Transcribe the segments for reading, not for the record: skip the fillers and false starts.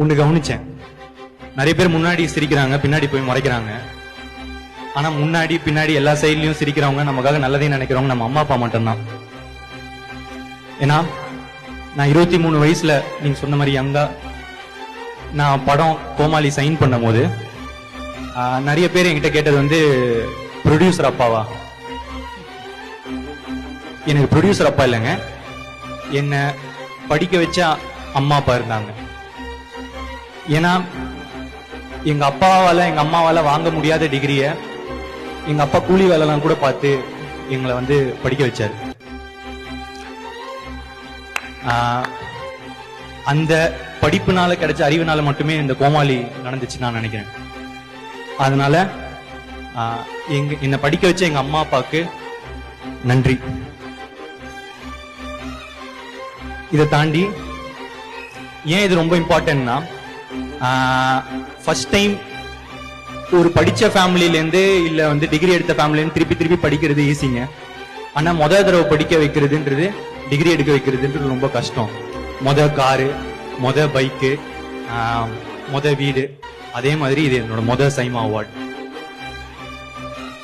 ஒண்ணு கவனிச்சேன். நிறைய பேர் முன்னாடி சிரிக்கிறாங்க, பின்னாடி போய் முறைக்கிறாங்க. ஆனா முன்னாடி பின்னாடி எல்லா சைட்லயும் சிரிக்கிறவங்க, நமக்காக நல்லதே நினைக்கிறவங்க நம்ம அம்மா அப்பா மட்டும்தான். ஏன்னா நான் 23 வயசுல நீங்க சொன்ன மாதிரி யங்கா நான் படம் கோமாளி சைன் பண்ணும் போது நிறைய பேர் என்கிட்ட கேட்டது ப்ரொடியூசர் அப்பாவா. எனக்கு ப்ரொடியூசர் அப்பா இல்லைங்க, என்ன படிக்க வச்ச அம்மா அப்பா இருந்தாங்க. ஏன்னா எங்க அப்பாவால எங்க அம்மாவால வாங்க முடியாத டிகிரிய எங்க அப்பா கூலி வேலைலாம் கூட பார்த்து எங்களை படிக்க வச்சாரு. அந்த படிப்புனால கிடைச்ச அறிவுனால மட்டுமே இந்த கோமாளி நடந்துச்சு நான் நினைக்கிறேன். அதனால என்னை படிக்க வச்ச எங்க அம்மா அப்பாவுக்கு நன்றி. இதை தாண்டி ஏன் இது ரொம்ப இம்பார்ட்டன்ட்னா, ஃபர்ஸ்ட் டைம் ஒரு படிச்ச ஃபேமிலில இருந்து இல்ல டிகிரி எடுத்த ஃபேமிலில இருந்து திருப்பி திருப்பி படிக்கிறது ஈஸிங்க. ஆனா முதல் தடவை படிக்க வைக்கிறதுன்றது, டிகிரி எடுக்க வைக்கிறதுன்றது ரொம்ப கஷ்டம். மொத காரு, மொத பைக்கு, மொத வீடு. அதே மாதிரி இது என்னோட மொத சைமா அவார்ட்.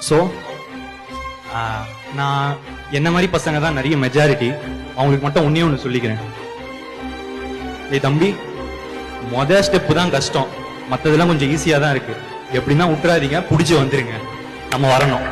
ஸோ நான் என்ன மாதிரி பசங்க தான் நிறைய மெஜாரிட்டி, அவங்களுக்கு மட்டும் ஒண்ணே சொல்லிக்கிறேன். தம்பி, மொத ஸ்டெப் தான் கஷ்டம், மற்றதெல்லாம் கொஞ்சம் ஈஸியா தான் இருக்கு. எப்படின்னா விட்டுறாதீங்க, புடிச்சு வந்துருங்க, நம்ம வரணும்.